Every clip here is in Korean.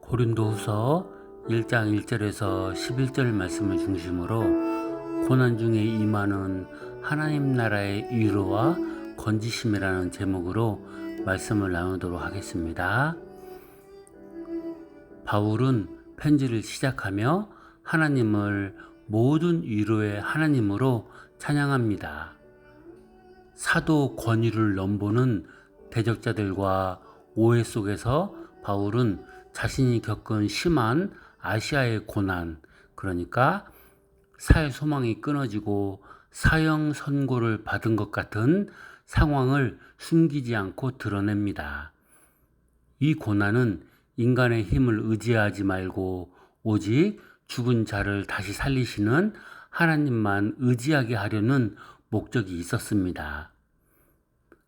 고린도후서 1장 1절에서 11절 말씀을 중심으로 고난 중에 임하는 하나님 나라의 위로와 건지심이라는 제목으로 말씀을 나누도록 하겠습니다. 바울은 편지를 시작하며 하나님을 모든 위로의 하나님으로 찬양합니다. 사도 권위를 넘보는 대적자들과 오해 속에서 바울은 자신이 겪은 심한 아시아의 고난, 그러니까 살 소망이 끊어지고 사형 선고를 받은 것 같은 상황을 숨기지 않고 드러냅니다. 이 고난은 인간의 힘을 의지하지 말고 오직 죽은 자를 다시 살리시는 하나님만 의지하게 하려는 목적이 있었습니다.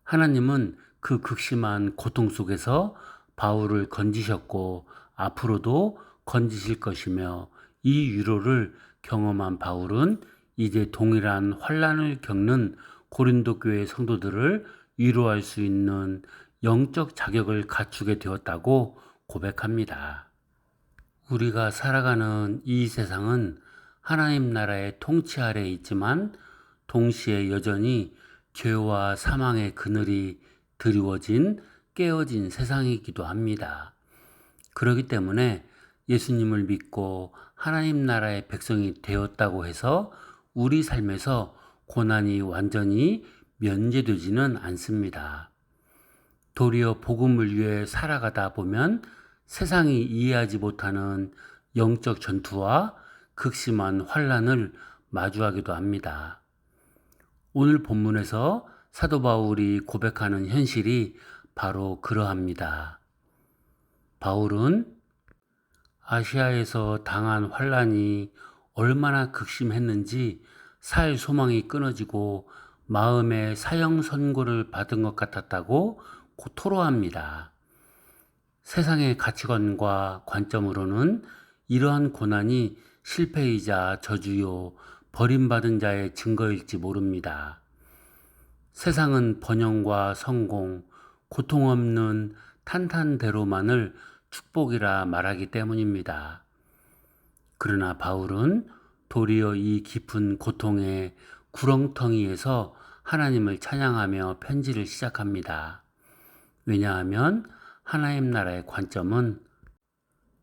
하나님은 그 극심한 고통 속에서 바울을 건지셨고 앞으로도 건지실 것이며 이 위로를 경험한 바울은 이제 동일한 환난을 겪는 고린도 교회 성도들을 위로할 수 있는 영적 자격을 갖추게 되었다고 고백합니다. 우리가 살아가는 이 세상은 하나님 나라의 통치 아래에 있지만 동시에 여전히 죄와 사망의 그늘이 드리워진 깨어진 세상이기도 합니다. 그렇기 때문에 예수님을 믿고 하나님 나라의 백성이 되었다고 해서 우리 삶에서 고난이 완전히 면제되지는 않습니다. 도리어 복음을 위해 살아가다 보면 세상이 이해하지 못하는 영적 전투와 극심한 환난을 마주하기도 합니다. 오늘 본문에서 사도 바울이 고백하는 현실이 바로 그러합니다. 바울은 아시아에서 당한 환난이 얼마나 극심했는지 살 소망이 끊어지고 마음의 사형 선고를 받은 것 같았다고 토로합니다. 세상의 가치관과 관점으로는 이러한 고난이 실패이자 저주요 버림받은 자의 증거일지 모릅니다. 세상은 번영과 성공, 고통 없는 탄탄대로만을 축복이라 말하기 때문입니다. 그러나 바울은 도리어 이 깊은 고통의 구렁텅이에서 하나님을 찬양하며 편지를 시작합니다. 왜냐하면 하나님 나라의 관점은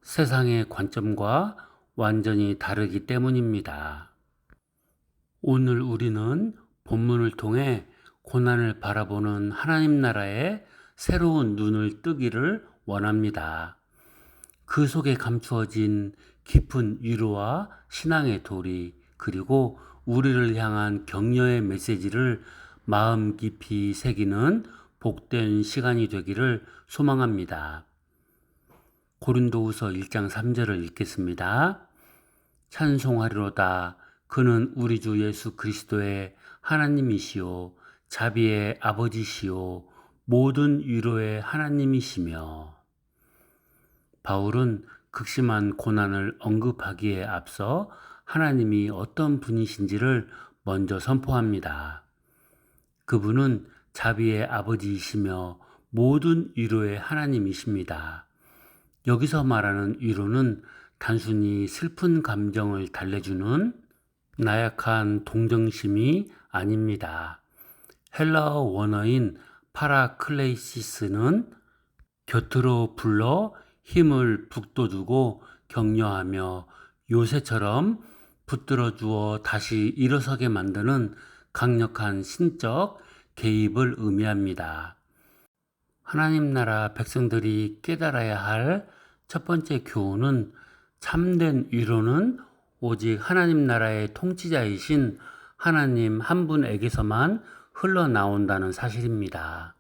세상의 관점과 완전히 다르기 때문입니다. 오늘 우리는 본문을 통해 고난을 바라보는 하나님 나라의 새로운 눈을 뜨기를 원합니다. 그 속에 감추어진 깊은 위로와 신앙의 도리, 그리고 우리를 향한 격려의 메시지를 마음 깊이 새기는 복된 시간이 되기를 소망합니다. 고린도후서 1장 3절을 읽겠습니다. 찬송하리로다. 그는 우리 주 예수 그리스도의 하나님이시요 자비의 아버지시요 모든 위로의 하나님이시며. 바울은 극심한 고난을 언급하기에 앞서 하나님이 어떤 분이신지를 먼저 선포합니다. 그분은 자비의 아버지이시며 모든 위로의 하나님이십니다. 여기서 말하는 위로는 단순히 슬픈 감정을 달래주는 나약한 동정심이 아닙니다. 헬라어 원어인 파라클레이시스는 곁으로 불러 힘을 북돋우고 격려하며 요새처럼 붙들어 주어 다시 일어서게 만드는 강력한 신적 개입을 의미합니다. 하나님 나라 백성들이 깨달아야 할 첫 번째 교훈은 참된 위로는 오직 하나님 나라의 통치자이신 하나님 한 분에게서만 흘러나온다는 사실입니다.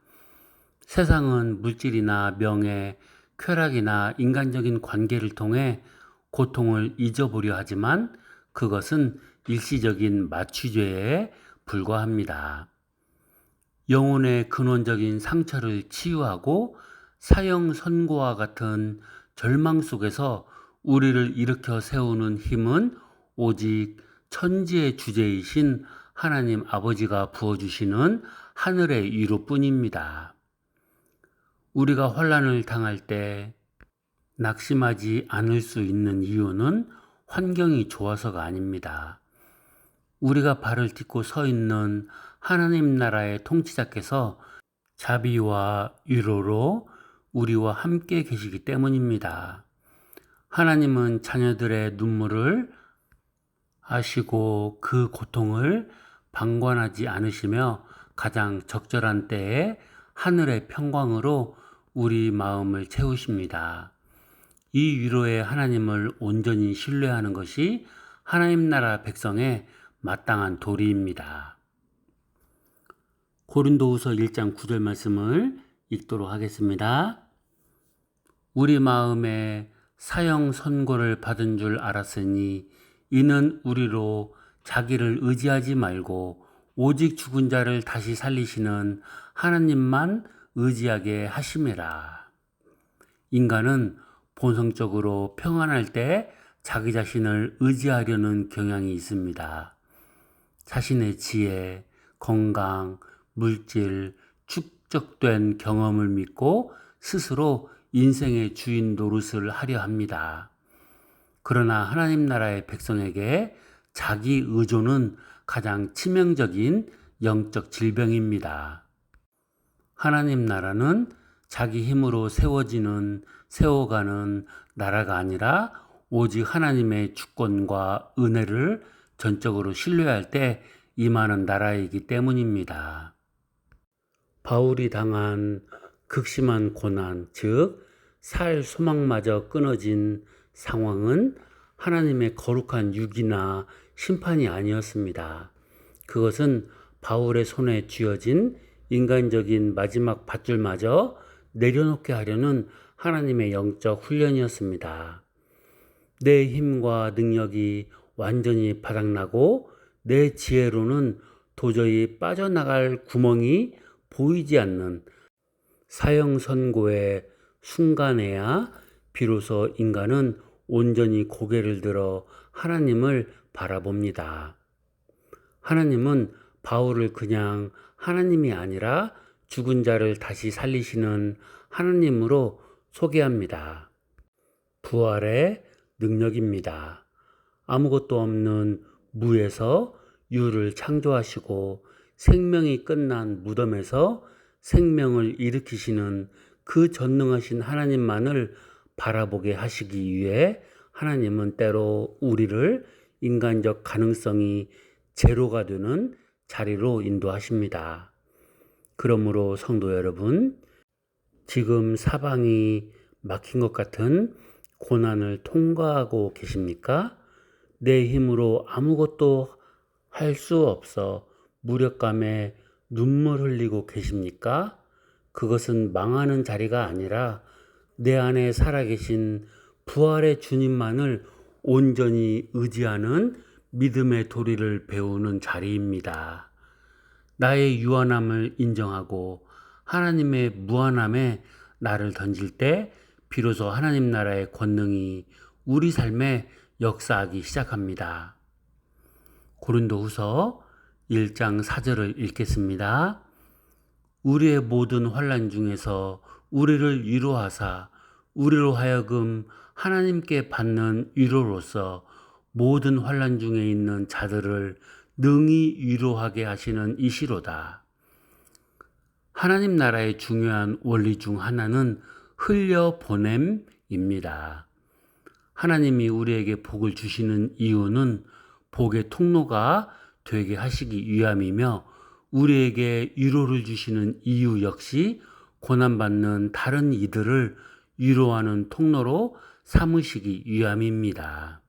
세상은 물질이나 명예, 쾌락이나 인간적인 관계를 통해 고통을 잊어보려 하지만 그것은 일시적인 마취죄에 불과합니다. 영혼의 근원적인 상처를 치유하고 사형 선고와 같은 절망 속에서 우리를 일으켜 세우는 힘은 오직 천지의 주제이신 하나님 아버지가 부어주시는 하늘의 위로뿐입니다. 우리가 환난을 당할 때 낙심하지 않을 수 있는 이유는 환경이 좋아서가 아닙니다. 우리가 발을 딛고 서 있는 하나님 나라의 통치자께서 자비와 위로로 우리와 함께 계시기 때문입니다. 하나님은 자녀들의 눈물을 아시고 그 고통을 방관하지 않으시며 가장 적절한 때에 하늘의 평강으로 우리 마음을 채우십니다. 이 위로의 하나님을 온전히 신뢰하는 것이 하나님 나라 백성의 마땅한 도리입니다. 고린도후서 1장 9절 말씀을 읽도록 하겠습니다. 우리 마음에 사형 선고를 받은 줄 알았으니 이는 우리로 자기를 의지하지 말고 오직 죽은 자를 다시 살리시는 하나님만 의지하게 하심이라. 인간은 본성적으로 평안할 때 자기 자신을 의지하려는 경향이 있습니다. 자신의 지혜, 건강, 물질, 축적된 경험을 믿고 스스로 인생의 주인 노릇을 하려 합니다. 그러나 하나님 나라의 백성에게 자기 의존은 가장 치명적인 영적 질병입니다. 하나님 나라는 자기 힘으로 세워가는 나라가 아니라 오직 하나님의 주권과 은혜를 전적으로 신뢰할 때 임하는 나라이기 때문입니다. 바울이 당한 극심한 고난, 즉 살 소망마저 끊어진 상황은 하나님의 거룩한 유기나 심판이 아니었습니다. 그것은 바울의 손에 쥐어진 인간적인 마지막 밧줄마저 내려놓게 하려는 하나님의 영적 훈련이었습니다. 내 힘과 능력이 완전히 바닥나고 내 지혜로는 도저히 빠져나갈 구멍이 보이지 않는 사형 선고의 순간에야 비로소 인간은 온전히 고개를 들어 하나님을 바라봅니다. 하나님은 바울을 그냥 하나님이 아니라 죽은 자를 다시 살리시는 하나님으로 소개합니다. 부활의 능력입니다. 아무것도 없는 무에서 유를 창조하시고 생명이 끝난 무덤에서 생명을 일으키시는 그 전능하신 하나님만을 바라보게 하시기 위해 하나님은 때로 우리를 인간적 가능성이 제로가 되는 자리로 인도하십니다. 그러므로 성도 여러분, 지금 사방이 막힌 것 같은 고난을 통과하고 계십니까? 내 힘으로 아무것도 할 수 없어 무력감에 눈물 흘리고 계십니까? 그것은 망하는 자리가 아니라 내 안에 살아계신 부활의 주님만을 온전히 의지하는 믿음의 도리를 배우는 자리입니다. 나의 유한함을 인정하고 하나님의 무한함에 나를 던질 때 비로소 하나님 나라의 권능이 우리 삶에 역사하기 시작합니다. 고린도후서 1장 4절을 읽겠습니다. 우리의 모든 환난 중에서 우리를 위로하사 우리로 하여금 하나님께 받는 위로로서 모든 환난 중에 있는 자들을 능히 위로하게 하시는 이시로다. 하나님 나라의 중요한 원리 중 하나는 흘려보냄입니다. 하나님이 우리에게 복을 주시는 이유는 복의 통로가 되게 하시기 위함이며 우리에게 위로를 주시는 이유 역시 고난받는 다른 이들을 위로하는 통로로 삼으시기 위함입니다.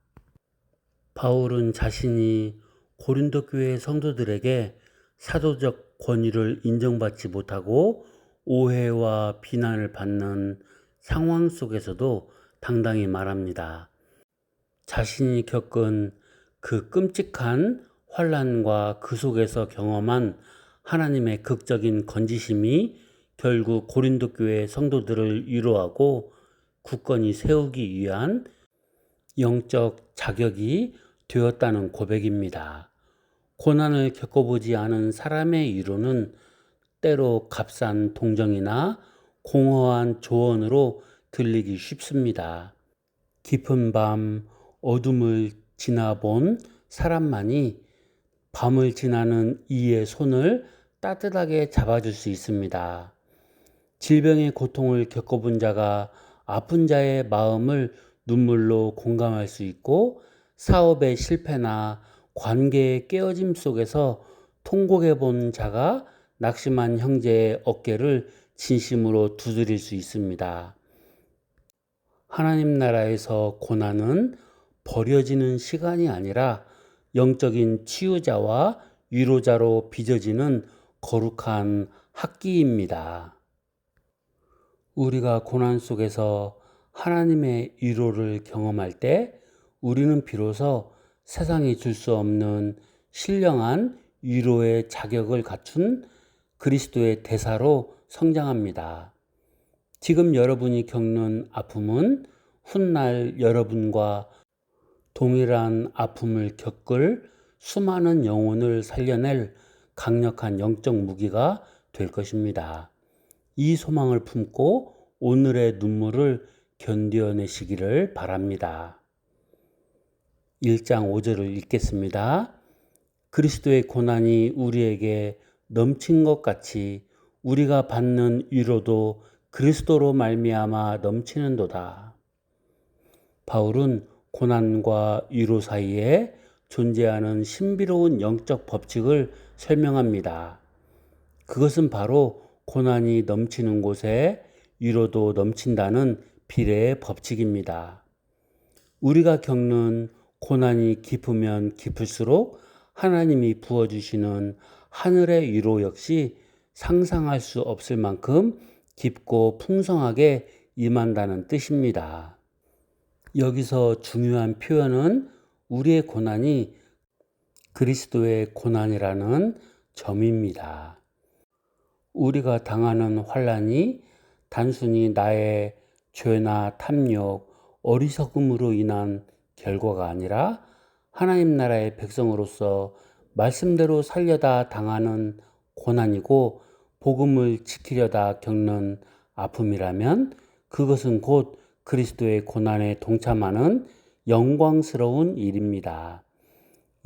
바울은 자신이 고린도 교회 성도들에게 사도적 권위를 인정받지 못하고 오해와 비난을 받는 상황 속에서도 당당히 말합니다. 자신이 겪은 그 끔찍한 환난과 그 속에서 경험한 하나님의 극적인 건지심이 결국 고린도 교회 성도들을 위로하고 굳건히 세우기 위한 영적 자격이 되었다는 고백입니다. 고난을 겪어보지 않은 사람의 위로는 때로 값싼 동정이나 공허한 조언으로 들리기 쉽습니다. 깊은 밤 어둠을 지나본 사람만이 밤을 지나는 이의 손을 따뜻하게 잡아줄 수 있습니다. 질병의 고통을 겪어본 자가 아픈 자의 마음을 눈물로 공감할 수 있고 사업의 실패나 관계의 깨어짐 속에서 통곡해 본 자가 낙심한 형제의 어깨를 진심으로 두드릴 수 있습니다. 하나님 나라에서 고난은 버려지는 시간이 아니라 영적인 치유자와 위로자로 빚어지는 거룩한 학기입니다. 우리가 고난 속에서 하나님의 위로를 경험할 때 우리는 비로소 세상이 줄 수 없는 신령한 위로의 자격을 갖춘 그리스도의 대사로 성장합니다. 지금 여러분이 겪는 아픔은 훗날 여러분과 동일한 아픔을 겪을 수많은 영혼을 살려낼 강력한 영적 무기가 될 것입니다. 이 소망을 품고 오늘의 눈물을 견뎌내시기를 바랍니다. 1장 5절을 읽겠습니다. 그리스도의 고난이 우리에게 넘친 것 같이 우리가 받는 위로도 그리스도로 말미암아 넘치는도다. 바울은 고난과 위로 사이에 존재하는 신비로운 영적 법칙을 설명합니다. 그것은 바로 고난이 넘치는 곳에 위로도 넘친다는 비례의 법칙입니다. 우리가 겪는 고난이 깊으면 깊을수록 하나님이 부어주시는 하늘의 위로 역시 상상할 수 없을 만큼 깊고 풍성하게 임한다는 뜻입니다. 여기서 중요한 표현은 우리의 고난이 그리스도의 고난이라는 점입니다. 우리가 당하는 환난이 단순히 나의 죄나 탐욕, 어리석음으로 인한 결과가 아니라 하나님 나라의 백성으로서 말씀대로 살려다 당하는 고난이고 복음을 지키려다 겪는 아픔이라면 그것은 곧 그리스도의 고난에 동참하는 영광스러운 일입니다.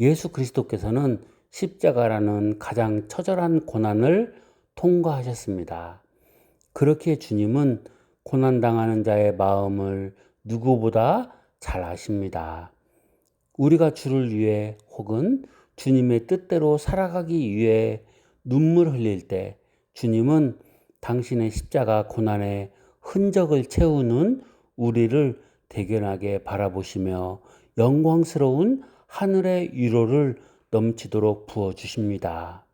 예수 그리스도께서는 십자가라는 가장 처절한 고난을 통과하셨습니다. 그렇게 주님은 고난당하는 자의 마음을 누구보다 잘 아십니다. 우리가 주를 위해 혹은 주님의 뜻대로 살아가기 위해 눈물 흘릴 때 주님은 당신의 십자가 고난의 흔적을 채우는 우리를 대견하게 바라보시며 영광스러운 하늘의 위로를 넘치도록 부어주십니다.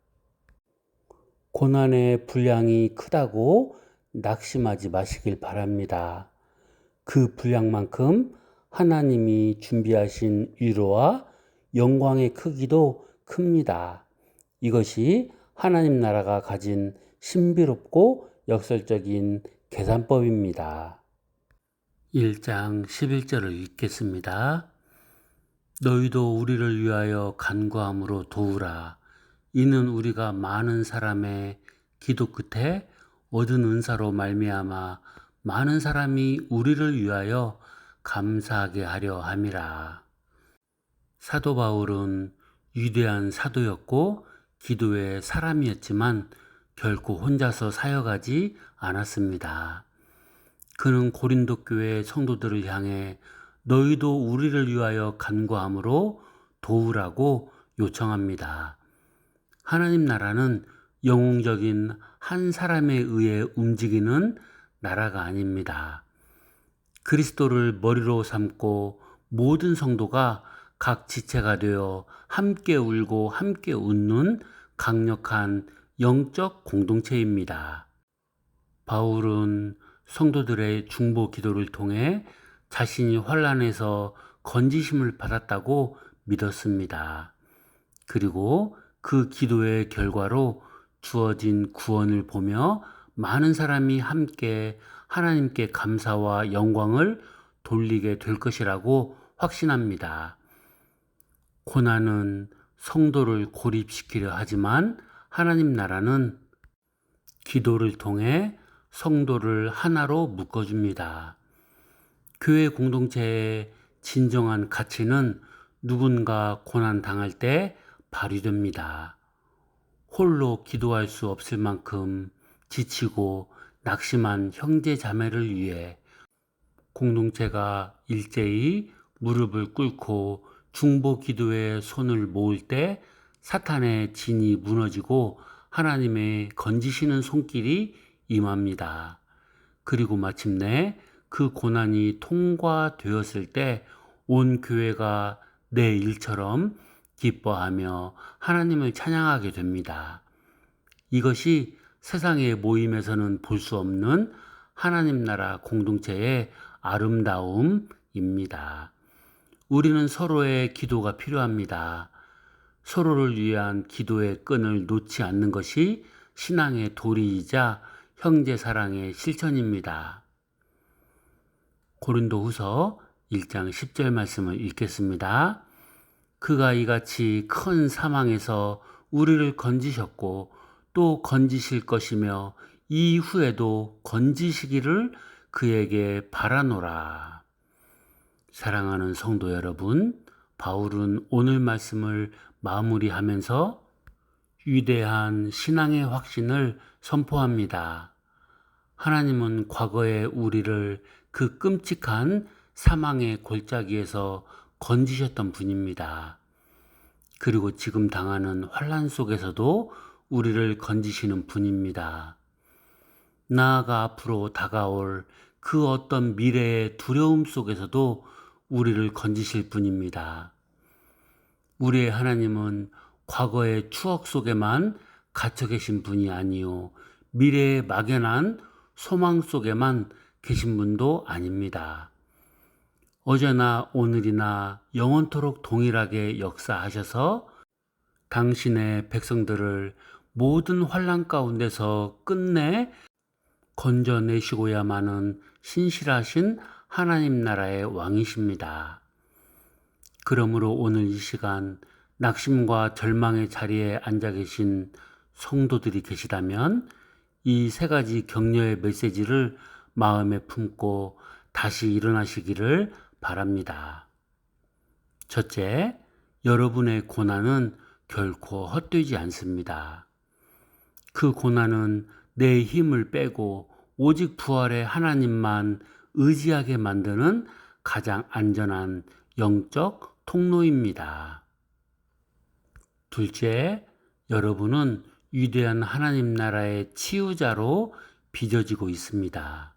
고난의 분량이 크다고 낙심하지 마시길 바랍니다. 그 분량만큼 하나님이 준비하신 위로와 영광의 크기도 큽니다. 이것이 하나님 나라가 가진 신비롭고 역설적인 계산법입니다. 1장 11절을 읽겠습니다. 너희도 우리를 위하여 간구함으로 도우라. 이는 우리가 많은 사람의 기도 끝에 얻은 은사로 말미암아 많은 사람이 우리를 위하여 감사하게 하려 함이라. 사도 바울은 위대한 사도였고 기도의 사람이었지만 결코 혼자서 사역하지 않았습니다. 그는 고린도 교회 성도들을 향해 너희도 우리를 위하여 간구함으로 도우라고 요청합니다. 하나님 나라는 영웅적인 한 사람에 의해 움직이는 나라가 아닙니다. 그리스도를 머리로 삼고 모든 성도가 각 지체가 되어 함께 울고 함께 웃는 강력한 영적 공동체입니다. 바울은 성도들의 중보 기도를 통해 자신이 환난에서 건지심을 받았다고 믿었습니다. 그리고 그 기도의 결과로 주어진 구원을 보며 많은 사람이 함께 하나님께 감사와 영광을 돌리게 될 것이라고 확신합니다. 고난은 성도를 고립시키려 하지만 하나님 나라는 기도를 통해 성도를 하나로 묶어줍니다. 교회 공동체의 진정한 가치는 누군가 고난 당할 때 발휘됩니다. 홀로 기도할 수 없을 만큼 지치고 낙심한 형제 자매를 위해 공동체가 일제히 무릎을 꿇고 중보 기도에 손을 모을 때 사탄의 진이 무너지고 하나님의 건지시는 손길이 임합니다. 그리고 마침내 그 고난이 통과되었을 때 온 교회가 내 일처럼 기뻐하며 하나님을 찬양하게 됩니다. 이것이 세상의 모임에서는 볼 수 없는 하나님 나라 공동체의 아름다움입니다. 우리는 서로의 기도가 필요합니다. 서로를 위한 기도의 끈을 놓지 않는 것이 신앙의 도리이자 형제 사랑의 실천입니다. 고린도후서 1장 10절 말씀을 읽겠습니다. 그가 이같이 큰 사망에서 우리를 건지셨고 또 건지실 것이며 이후에도 건지시기를 그에게 바라노라. 사랑하는 성도 여러분, 바울은 오늘 말씀을 마무리하면서 위대한 신앙의 확신을 선포합니다. 하나님은 과거에 우리를 그 끔찍한 사망의 골짜기에서 건지셨던 분입니다. 그리고 지금 당하는 환난 속에서도 우리를 건지시는 분입니다. 나아가 앞으로 다가올 그 어떤 미래의 두려움 속에서도 우리를 건지실 분입니다. 우리의 하나님은 과거의 추억 속에만 갇혀 계신 분이 아니요 미래의 막연한 소망 속에만 계신 분도 아닙니다. 어제나 오늘이나 영원토록 동일하게 역사하셔서 당신의 백성들을 모든 환난 가운데서 끝내 건져내시고야만은 신실하신 하나님 나라의 왕이십니다. 그러므로 오늘 이 시간 낙심과 절망의 자리에 앉아 계신 성도들이 계시다면 이 세 가지 격려의 메시지를 마음에 품고 다시 일어나시기를 바랍니다. 첫째, 여러분의 고난은 결코 헛되지 않습니다. 그 고난은 내 힘을 빼고 오직 부활의 하나님만 의지하게 만드는 가장 안전한 영적 통로입니다. 둘째, 여러분은 위대한 하나님 나라의 치유자로 빚어지고 있습니다.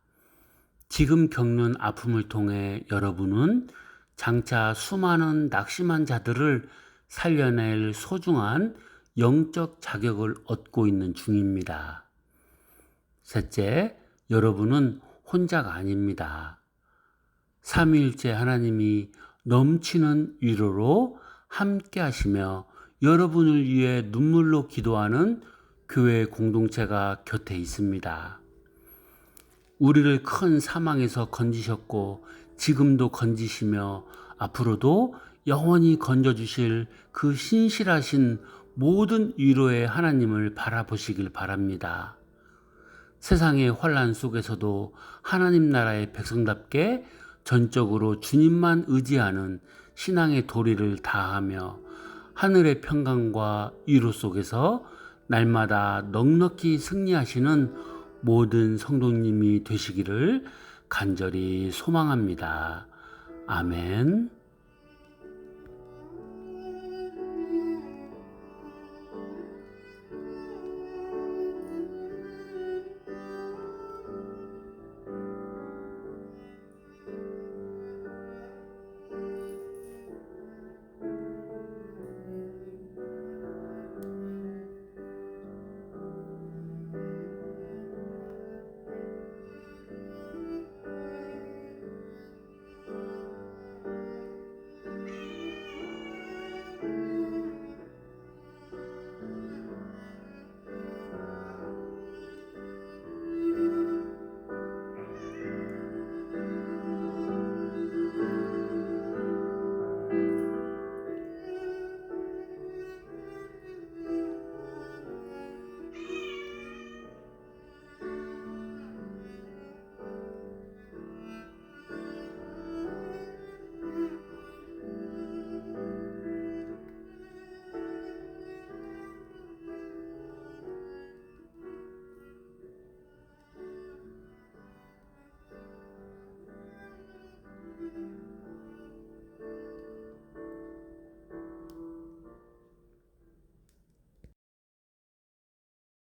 지금 겪는 아픔을 통해 여러분은 장차 수많은 낙심한 자들을 살려낼 소중한 영적 자격을 얻고 있는 중입니다. 셋째, 여러분은 혼자가 아닙니다. 삼위일체 하나님이 넘치는 위로로 함께 하시며 여러분을 위해 눈물로 기도하는 교회 공동체가 곁에 있습니다. 우리를 큰 사망에서 건지셨고 지금도 건지시며 앞으로도 영원히 건져주실 그 신실하신 모든 위로의 하나님을 바라보시길 바랍니다. 세상의 환난 속에서도 하나님 나라의 백성답게 전적으로 주님만 의지하는 신앙의 도리를 다하며 하늘의 평강과 위로 속에서 날마다 넉넉히 승리하시는 모든 성도님이 되시기를 간절히 소망합니다. 아멘.